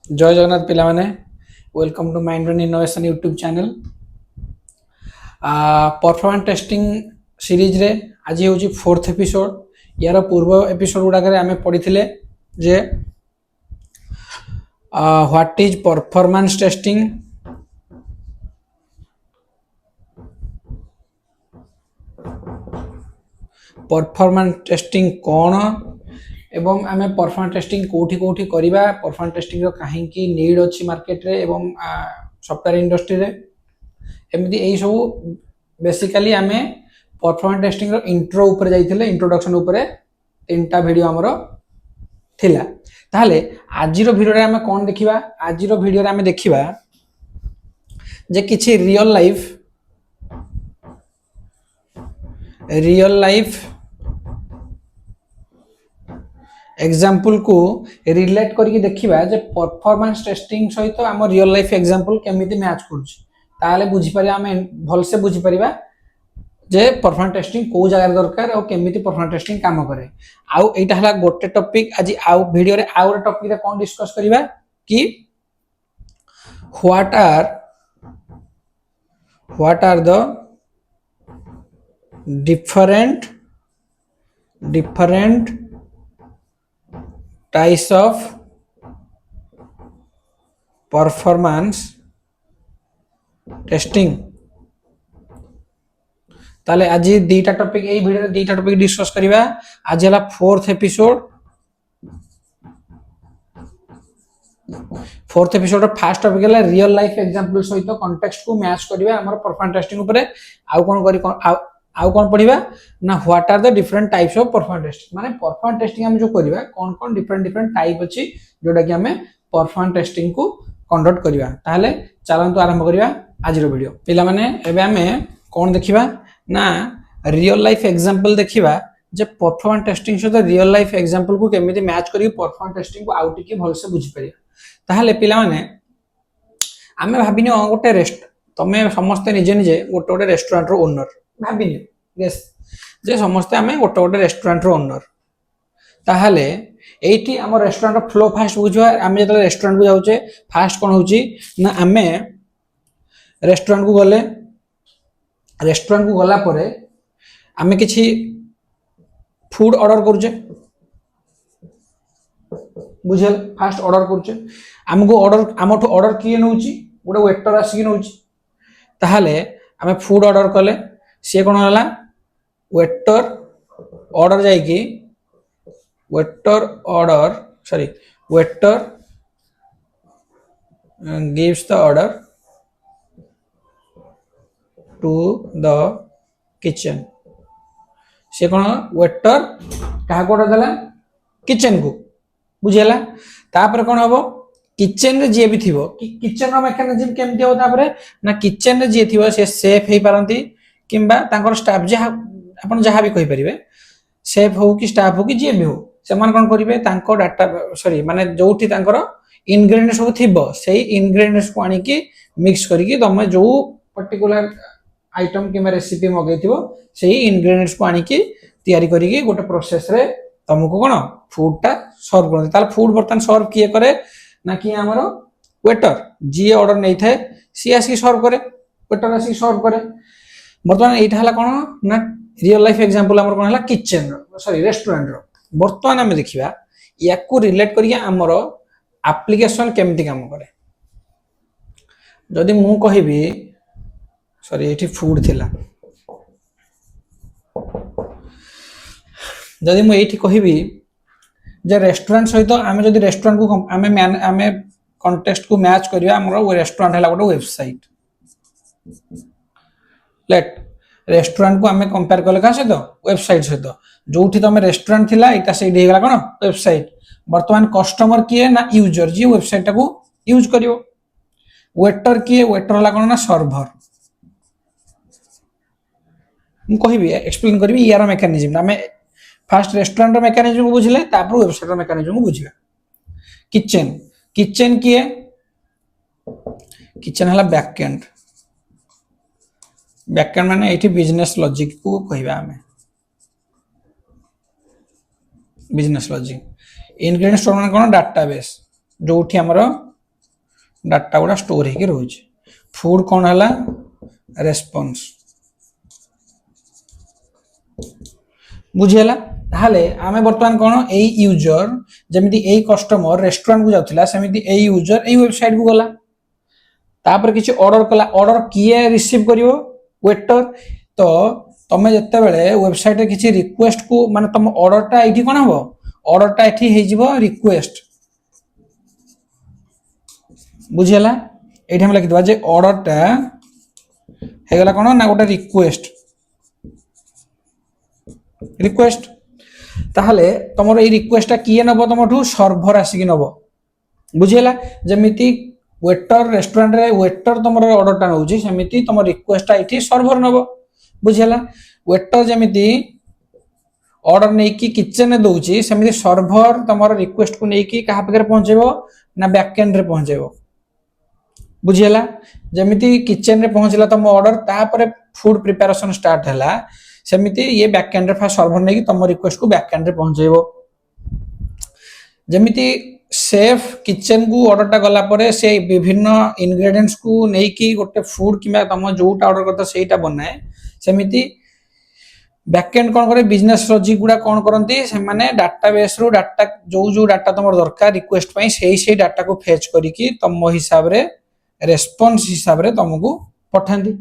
जय जगन्नाथ पिला माने welcome to mind and innovation YouTube channel. Performance testing series रे आज हूँ फोर्थ एपिसोड। यार पूर्व एपिसोड गुड़ाक आम पढ़ी जे what is performance testing, performance testing कौन एवं आम परफॉर्मेंस टेस्टिंग कोठी कोठी करिबा, परफॉर्मेंस टेस्टिंग रो काहे की नीड अछि मार्केट रे एवं सॉफ्टवेयर इंडस्ट्री रे एमती यही सब बेसिकली आम परफॉर्मेंस टेस्टिंग रो इंट्रो ऊपर जाइथिले। इंट्रोडक्शन ऊपर तीनटा वीडियो हमरो थिला। ताहले आजिरो वीडियो रे आम कोन देखिबा, आजिरो वीडियो रे आम देखिबा जे किछि रियल लाइफ एग्जाम्पल को रिलेट करके देखिबा जे परफॉर्मेंस टेस्टिंग सहित आम रियल लाइफ एग्जाम्पल केमिति मैच करूछि। ताले बुझी परिबा, आम भल से बुझी परिबा जे परफॉर्मेंस टेस्टिंग को जगह दरकार और केमिति परफॉर्मेंस टेस्टिंग काम करे। आउ एटा हला गोटे टॉपिक। आज आउ वीडियो रे आउ रे टॉपिक रे कोन डिस्कस करिबा कि what are the different types of performance testing। ताले आज दीटा टॉपिक ए वीडियो रे दीटा टॉपिक डिस्कस करिबा। आज हला fourth episode row first topic हला रियल लाइफ एग्जांपल सहित कॉन्टेक्स्ट को मैच करिबा हमर परफॉर्मेंस टेस्टिंग ऊपर। आउ कोन करी आउ कोन पढिबा ना what are the different types of performance testing. माने परफॉर्मेंस टेस्टिंग हम जो करिबा कोन कोन डिफरेंट टाइप अछि जोडा कि हमें परफॉर्मेंस टेस्टिंग को कंडक्ट करिबा। ताहले चलंतु आरंभ करिबा आज रो वीडियो। पिला माने एबे हमें कोन देखिबा ना रियल लाइफ एग्जांपल देखिबा जे परफॉर्मेंस टेस्टिंग सहित रियल लाइफ एग्जांपल को केमिति मैच करी परफॉर्मेंस टेस्टिंग को आउट की भल से बुझी परिया। ताहले पिला माने आमे भाबिनी गोटे रेस्ट तमे समस्त निजे निजे गोटे गोटे रेस्टोरेंट रो ओनर भाबिनी गेस जे समस्त आमे गोटे गोटे रेस्टोरेंट रो ओनर। ताहले एठी हम रेस्टोरेंट रो फ्लो फास्ट बुझवा। आमे जतले रेस्टोरेंट को जाउचे फास्ट कोन होउची ना आमे रेस्टोरेंट को गले, रेस्टोरेंट को गला परे आमे किछि फूड ऑर्डर करूचे। बुझल फास्ट ऑर्डर करूचे हमको ऑर्डर आमठो ऑर्डर किए नउची गोटे वेटर आसी नउची। ताहले आमे फूड ऑर्डर कले से कोन हला वेटर ऑर्डर जाई कि waiter gives the order to the kitchen. से कोन वेटर कहा को ऑर्डर दला किचन को बुझेला। तापर कोन हबो किचन रे जे भी थिबो कि किचन रो मेकानिज्म केमति हो। तापर ना किचन रे जे थिबो से सेफ हे पारंती किंबा तांकर स्टाफ जे आपण जहा भी कहि परिबे सेफ हो कि स्टाफ हो कि जे भी हो से मान कोन करिवे तांको डाटा सॉरी माने जोठी तांकर इंग्रेडिएंट्स सब थिबो सेही इंग्रेडिएंट्स को आनी कि मिक्स करिकि तमे जो पर्टिकुलर आइटम किंबा रेसिपी मगैथिबो सेही इंग्रेडिएंट्स को आनी कि तयारी करिकि गोटे प्रोसेस रे तुमको कोन फूड टा सर्व करते। ताल फूड बर्तन सर्व किए करे ना कि हमरो वेटर जी ऑर्डर नहीं थे सी आसी सर्व करे, वेटर आसी सर्व करे। बर्तमान एटा हला कोन ना रियल लाइफ एग्जांपल हमर कोन हला किचन रो सॉरी रेस्टोरेंट रो। बर्तमान हम देखिबा याकू रिलेट करिया हमरो एप्लीकेशन केमति काम करे। जदि मु कहिबी सॉरी एठी फूड थिला, जदि मु एठी कहिबी जे रेस्टोरेंट सहित आमे जदि रेस्टोरेंट को आमे कॉन्टेक्स्ट को मैच करिया हमरो वो रेस्टोरेंट हला गोटे वेबसाइट। लेट रेस्टोरेंट को आमे कंपेयर करले का सहित वेबसाइट सहित जोठी तमे रेस्टोरेंट थिला एटा से डी गेला कोन वेबसाइट। वर्तमान कस्टमर किए ना यूजर जी वेबसाइट को यूज करियो। वेटर किए वेटर हला कोन ना सर्वर। मु कहिबी एक्सप्लेन करबी यार मेकानिज्म आमे फास्ट रेस्टोरेंट रो मेकानिज्म को बुझले तापर वेबसाइट रो मेकानिज्म को बुझिबा। किचन किए किचन हला बैकएंड माने एठी बिजनेस लॉजिक को कहिबा हमें बिजनेस लॉजिक। इंग्रेडिएंट स्टोर माने कोन डाटाबेस जोठी हमरो डाटा गुड़ा स्टोर होके रोचे फूड कौन है रेस्पॉन्स बुझीगला ताहले आमे वर्तमान कोन एई यूजर जेमिति एई कस्टमर रेस्टोरेंट को जाउथिला सेमिति एई यूजर एई वेबसाइट को गला तापर किछि ऑर्डर कला ऑर्डर किए रिसीव करिवो वेटर तो तमे जत्ते बेले वेबसाइट रे किछि रिक्वेस्ट को माने तम ऑर्डर टा एठी कोन हबो ऑर्डर टा एठी हे जिवो रिक्वेस्ट बुझियला एठी हम लिखि दबा जे ऑर्डर टा हे गला कोन ना गोटे रिक्वेस्ट ताहले तमरो एई रिक्वेस्ट टा किए नबो तमठू सर्वर आसी नबो बुझियला जेमिति वेटर रेस्टोरेंट रे वेटर तमरो ऑर्डर टा नउजी सेमिति तम रिक्वेस्ट टा एठी सर्वर नबो बुझियला वेटर जेमिति ऑर्डर नै कि किचन में दउची सेमिति सर्वर तमरो रिक्वेस्ट को नै कि कहा पकर पहुंचेबो ना बैकएंड रे पहुंचेबो बुझियला जेमिति किचन रे पहुंचला तम ऑर्डर तापर फूड प्रिपरेशन स्टार्ट हला सेमिति ये बैकएंड रे फा सर्वर नै कि तम रिक्वेस्ट को बैकएंड रे पहुंचेबो जेमिति सेफ किचन को ऑर्डर टा गला परे से विभिन्न इंग्रेडिएंट्स को नै कि गोटे फूड किबा तम जोटा ऑर्डर करता सेटा बनाए सेमिति बैकएंड कोन करे बिजनेस लॉजिक गुडा कोन करंती से माने डाटाबेस रो डाटा जो डाटा तमर दरकार रिक्वेस्ट पई सेही डाटा को फेच करी कि तम हिसाब रे रेस्पॉन्स हिसाब रे तुमको पठांती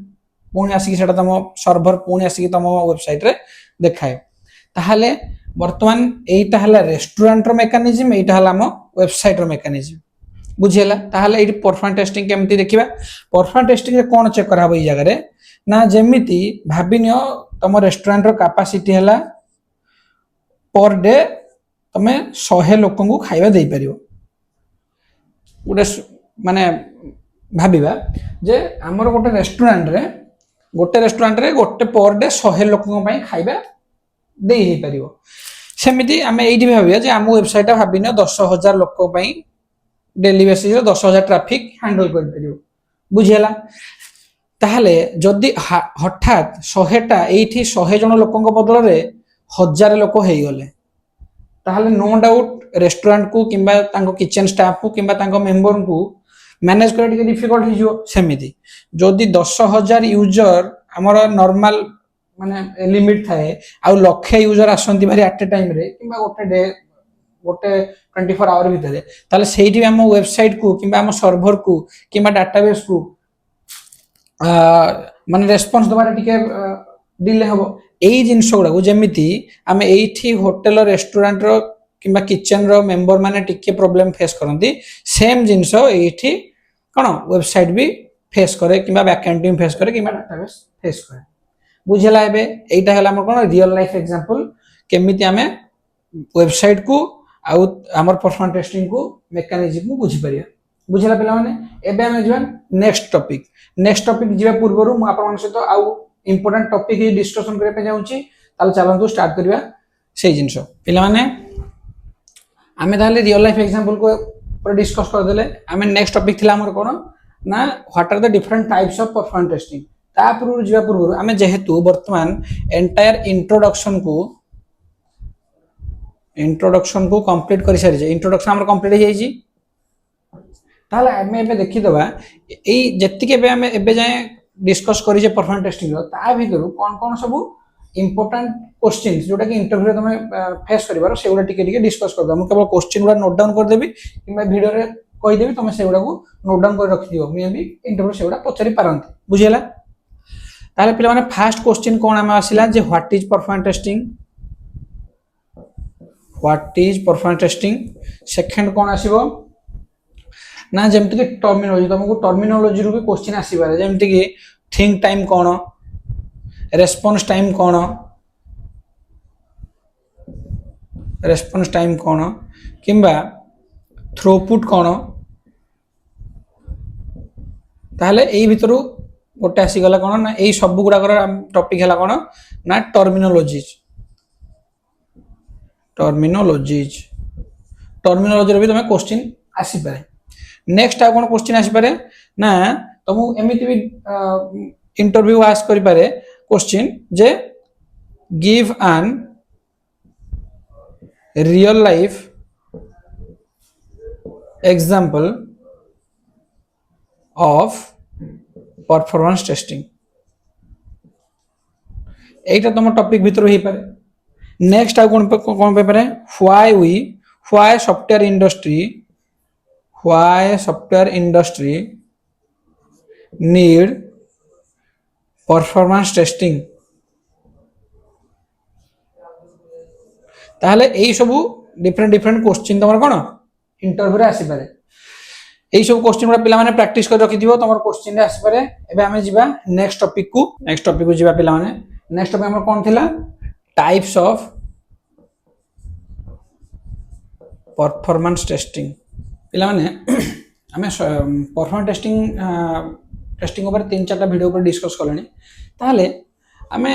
पुणी आसिक सेटा तम सर्वर पुणी आसिक तम वेबसाइट रे देखाय ताहले वर्तमान एटा हला रेस्टोरेंट रो मेकानिज्म एटा हला हम वेबसाइट रो मेकानिज्म बुझियला ताहले एटी परफॉर्मेंस टेस्टिंग केमती देखिबा परफॉर्मेंस टेस्टिंग रे कोन चेक कराबो ई जगह रे ना जेमिति भाबिनियो तम रेस्टोरेंट रो कैपेसिटी हला पर डे तमे 100 लोकन को खाइबा देई परियो उडे माने भाबिबा जे हमर गोटे रेस्टोरेंट रे गोटे पर डे 100 लोकन पई खाइबा देई हे परियो सेमिति आमे एइठी भाबिया जे हम वेबसाइट भाबिनियो 10000 लोक पई डेली बेसिस रे 10000 ट्रैफिक हैंडल कर परियो बुझियला ताहले जदि हठात 100 टा एठी 100 जन लोकन बदल रे 1000 लोक हे गले ताहले नो डाउट रेस्टोरेंट को किंबा तांको किचन स्टाफ को किंबा तांको मेंबर को मैनेज करे टिके डिफिकल्ट हो जिवो सेमिति जदि 10000 यूजर हमर नॉर्मल माने लिमिट थाए आ लक्ष्य यूजर आसंती भारी एट ए टाइम रे किंबा गोटे 24 आवर भितरे ताले सेठी हम वेबसाइट को किंबा हम सर्वर को किंबा डाटाबेस को माने रेस्पॉन्स दबारे टिके डिले हबो एई जिंस गुडा को जेमिति हम एठी होटल रेस्टोरेंट रो किंबा किचन रो मेंबर माने टिके प्रॉब्लम फेस करंती सेम जिंस एठी कोन वेबसाइट भी फेस करे किंबा बैकएंड टीम फेस करे किंबा डाटाबेस फेस करे बुझला एबे एटा हला हमर कोन रियल लाइफ एग्जांपल केमिति हमें वेबसाइट को आउ हमर परफॉर्मेंस टेस्टिंग को मेकानिज्म को बुझी परिया बुझला पिला माने एबे हम जीवन नेक्स्ट टॉपिक जीवा पूर्वरु म आपन सहित आउ इंपोर्टेंट टॉपिक ही डिस्कशन करे पे जाउची ताल चलंतु स्टार्ट करबा सेही जिंस पिला माने आमे ताले रियल लाइफ एग्जांपल को पर डिस्कस कर देले आमे नेक्स्ट टॉपिक थिला हमर कोन ना what are the different types of performance testing ता पूर्व जीवा पूर्व आमे जेहेतु वर्तमान एंटायर इंट्रोडक्शन को कंप्लीट करि सारि जे इंट्रोडक्शन हमर कंप्लीट हो जाई ताले आमे एबे देखि दबा एई जेतिके बे आमे एबे जाय डिस्कस करि जे परफॉर्मेंस टेस्टिंग ता भितरु कोन सब इंपोर्टेंट क्वेश्चंस जोटा कि इंटरव्यू तमे फेस करिवार सेउडा टिके डिस्कस कर दम केवल क्वेश्चन गुडा नोट डाउन कर देबी किबा वीडियो रे कहि देबी तमे सेउडा को नोट डाउन कर रखि दियो मे भी इंटरव्यू सेउडा पचरी पारंती बुझियला ताले पिला माने फर्स्ट क्वेश्चन कोन आमे आसिला जे what is performance testing second कोन आसीबो ना जेमति कि टर्मिनोलॉजी तुमको टर्मिनोलॉजी रू भी क्वेश्चन आसीबार जेमति कि थिंक टाइम कोन रेस्पॉन्स टाइम कोन किंबा थ्रोपुट कोन ताहले एई भितरु गोटे आसी गला कोन ना एई सब गुडा कर टॉपिक हला कोन ना टर्मिनोलॉजीज रे भी तमे क्वेश्चन आसी पारे नेक्स्ट आ कोन क्वेश्चन आसी पारे ना तुम एमिति भी इंटरव्यू आस्क करि पारे question J give an real life example of performance testing এইটা তোমার টপিক ভিতর হই পারে নেক্সট আর কোন পেপারে why software industry need performance testing তাহলে এই সব ডিফরেন্ট কোশ্চিন তোমার কোন ইন্টারভিউ রে আসি পারে এই সব কোশ্চিন গুলা পিলা মানে প্র্যাকটিস করে রাখি দিও তোমার কোশ্চিন রে আসি পারে এবে আমি ଯିବା নেক্সট টপিক কু ଯିବା পিলা মানে নেক্সট টপিক আমার কোন থিলা টাইপস অফ परफॉर्मेंस टेस्टिंग पिला माने आमे परफॉर्मेंस टेस्टिंग ऊपर 3-4टा वीडियो ऊपर डिस्कस करलेनी ताले आमे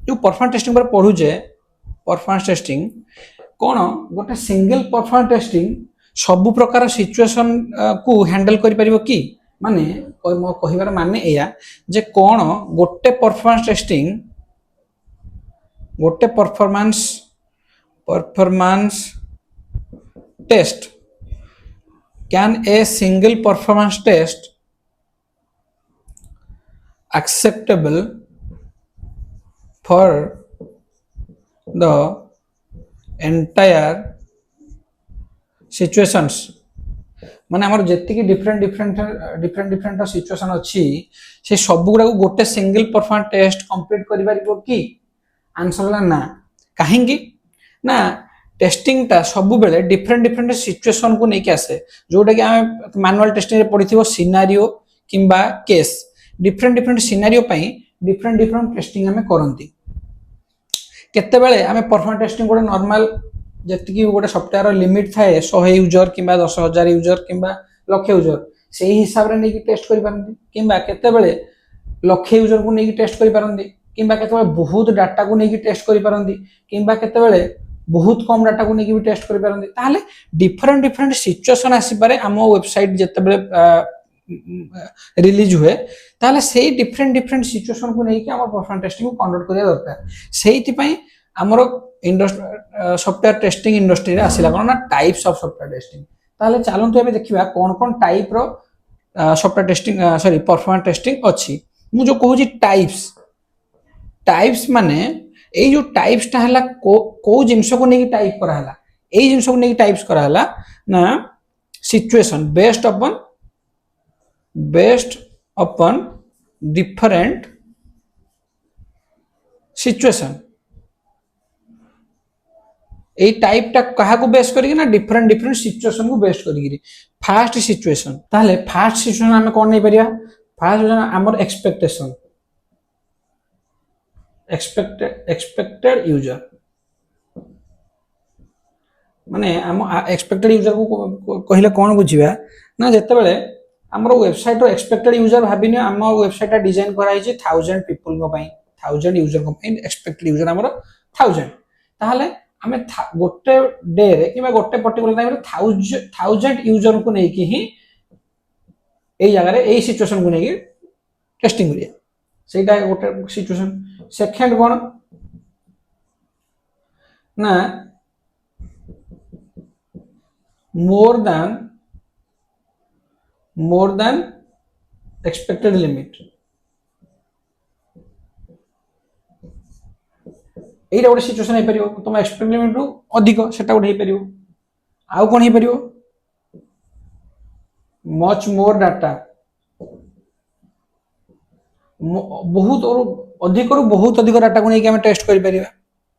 जो परफॉर्मेंस टेस्टिंग पर पढुजे परफॉर्मेंस टेस्टिंग कोन गोटे सिंगल परफॉर्मेंस टेस्टिंग सब प्रकार सिचुएशन को हैंडल करि परिबो की माने मो कहिबार माने एया जे कोन गोटे performance test can a single performance test acceptable for the entire situations माने हमर जेति की डिफरेंट सिचुएशन अछि से सब गुडा को गोटे सिंगल परफॉर्मेंस टेस्ट कंप्लीट करि परिबो की आंसर ना काहेंगी ना टेस्टिंग टा सब बेले डिफरेंट सिचुएशन को नहीं आसे जोटा कि आम मैनुअल टेस्टिंग रे पढ़ी सिनारियो किंबा केस डिफरेंट सिनारियो पई डिफरेंट टेस्टिंग आम करती केते बेले आम परफॉर्मेंस टेस्टिंग गोटे नॉर्मल जति कि गोटे सॉफ्टवेयर लिमिट थाए 100 यूजर किंबा 10,000 यूजर किंबा लाख यूजर से हिसाब रे नहीं टेस्ट करि पारंती किंबा केते बेले लाख यूजर को नहीं टेस्ट करि पारंती किंबा केते बेले बहुत डाटा को नहीं टेस्ट करि पारंती किंबा केते बेले बहुत कम डाटा को लेकिन भी टेस्ट कर पारंती ताले डिफरेंट सिचुएशन आसी पारे आम वेबसाइट जते बेले रिलीज हुए ताले सेही डिफरेंट सिचुएशन को लेकिन आम परफॉर्मेंस टेस्टिंग को कंडक्ट करिया दरकार सेही पई हमरो सॉफ्टवेयर टेस्टिंग इंडस्ट्री रे आसिला कोन ना टाइप्स ऑफ सॉफ्टवेयर टेस्टिंग ताले चलंतु एबे देखिबा कोन टाइप रो software testing sorry performance testing अछि मु जो कहू जी टाइप्स माने ए जो टाइप्स टा हला को जिंस को नेकी टाइप करा हला ए जिंस को नेकी टाइप्स करा हला ना सिचुएशन बेस्ड अपन डिफरेंट सिचुएशन ए टाइप टा कहा को बेस करी ना डिफरेंट सिचुएशन को बेस करी फास्ट सिचुएशन ताले फास्ट सिचुएशन हमें कोन नै परिया फास्ट हमर एक्सपेक्टेड यूजर माने हम एक्सपेक्टेड यूजर को कहले कोन बुझिबा ना जते बेले हमर वेबसाइट रो एक्सपेक्टेड यूजर भाबिने हम वेबसाइट डिजाइन कराई छै 1000 पीपल को पई 1000 यूजर को पई एक्सपेक्टेड यूजर हमर 1000 ताहले हमें गोटे डे रे किबा गोटे पर्टिकुलर टाइम रे 1000 यूजर को नै कि ही ए जगह रे ए सिचुएशन को नै कि टेस्टिंग करिया सेटा गोटे सिचुएशन सेकेंड कोन ना मोर देन एक्सपेक्टेड लिमिट एटा गोटे सिचुएशन हे परियो तुम एक्सपेक्टेड लिमिट रु अधिक सेटा गोटे हे परियो आउ कोन हे परियो मच मोर डाटा बहुत और अधिक बहुत अधिक डाटा को नहीं टेस्ट कर परिबा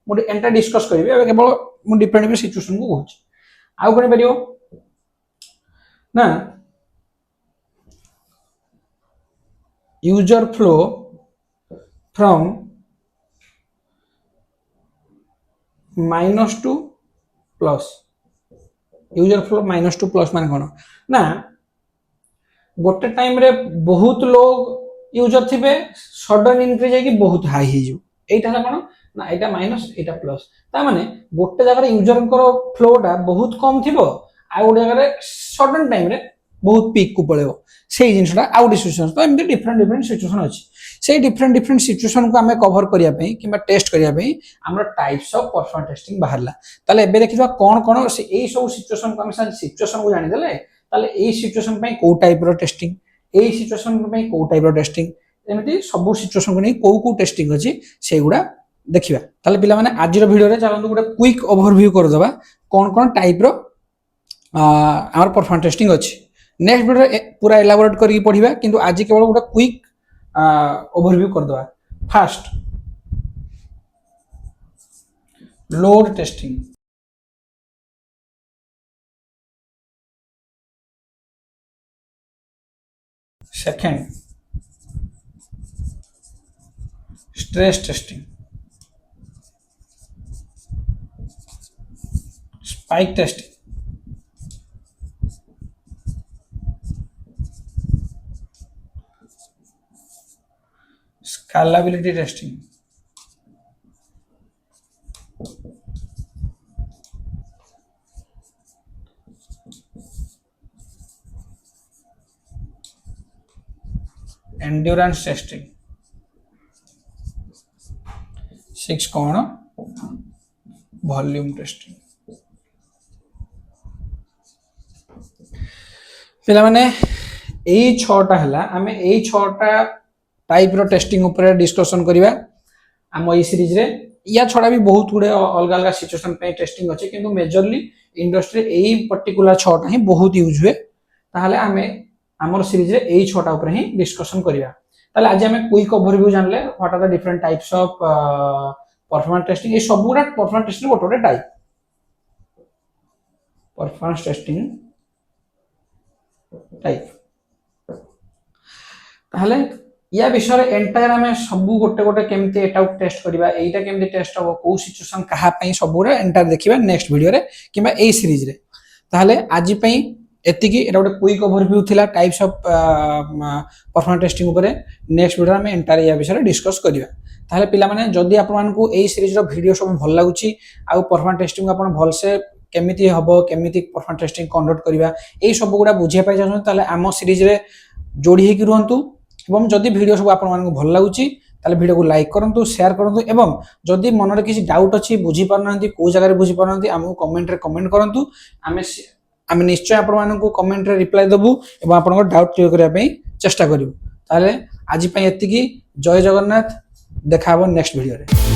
मुझे एंटा डिस्कस करिवे अब केवल मु डिफरेंट सिचुएशन को कहूँ आउ कोन परियो ना user flow from -2 plus user flow -2 plus मान कोन ना गोटे टाइम रे बहुत लोग यूजर थिबे सडन इंक्रीज है कि बहुत हाई हे जो एटा कोन ना एटा माइनस एटा प्लस ता माने गोटे जगह रे यूजर को फ्लो टा बहुत कम थिबो आ गोटे जगह रे सडन टाइम रे बहुत पीक को पळेबो सेही जिंसटा आउट सिचुएशन तो एमती डिफरेंट सिचुएशन अछि से डिफरेंट सिचुएशन को हमें कवर करिया पई किबा टेस्ट करिया पई हमरा टाइप्स ऑफ परफॉर्मेंस टेस्टिंग बाहरला ताले एबे देखिबा कोन से एई सब सिचुएशन को हम सिचुएशन को जानि देले ताले एई सिचुएशन पई को टाइप रो टेस्टिंग एई सिचुएशन पे को टाइप रो टेस्टिंग एमती सब सिचुएशन को नहीं को टेस्टिंग अछि सेगुडा देखिबा ताले पिला माने आजिर वीडियो रे चलंतु गुडा क्विक ओवरव्यू कर दबा कोन कोन टाइप रो आवर परफॉर्मेंस टेस्टिंग अछि नेक्स्ट वीडियो रे पूरा एलाबोरेट करके पढिबा किंतु आज केवल गुडा क्विक ओवरव्यू कर दबा fast load testing second stress testing spike testing scalability testing endurance testing 6 कौन वॉल्यूम टेस्टिंग पिला माने एई 6टा हला हमें एई 6टा टाइप रो टेस्टिंग ऊपर डिस्कशन करिवा हम एई सीरीज रे या छडा भी बहुत गुडे अलग अलग सिचुएशन पे टेस्टिंग अछि किंतु मेजरली इंडस्ट्री एई पर्टिकुलर 6टा ही बहुत यूज हुए ताहले हमें हमर सीरीज रे एई 6टा ऊपर ही डिस्कशन करिवा ताले आज हमें क्विक ओवरव्यू जानले what are the different types of performance testing ए सब गुडा परफॉर्मेंस टेस्टिंग गोटे टाइप परफॉर्मेंस टेस्टिंग टाइप ताहले या विषय एंटायर हमें सब गोटे गोटे केमते एटा टेस्ट करबा एटा केमते टेस्ट हो को सिचुएशन कहा पई सब रे एंटायर देखिबा नेक्स्ट वीडियो रे किबा एई सीरीज रे ताहले आज पई एतिकी एटा गोटे क्विक ओवरव्यू थिला टाइप्स ऑफ परफॉर्मेंस टेस्टिंग ऊपर नेक्स्ट वीडियो में एंटायर या विषय डिस्कस करबा ताहले पिला माने जदी आपन मानकू एई सीरीज रो वीडियो सब भल लागुची आ परफॉर्मेंस टेस्टिंग आपन भल से केमिति हबो केमिति परफॉर्मेंस टेस्टिंग कंडक्ट करबा एई सब गुडा बुझिया पाइ जाछन ताले आमो सीरीज रे जोड़ी हे कि रहंतु एवं जदि वीडियो सब आपन मानकू भल लागुची ताले वीडियो को लाइक करंतु शेयर करंतु एवं जदि मन रे किछि डाउट अछि बुझी पारनंती को जगह रे बुझी पारनंती हमहु कमेंट रे कमेंट करंतु आमे निश्चय आपन मानकू कमेंट रे रिप्लाई दबु एवं आपन डाउट क्लियर करिया पई चेष्टा करिवु ताले आज पई एतिकी जय जगन्नाथ देखा हबो नेक्स्ट वीडियो रे।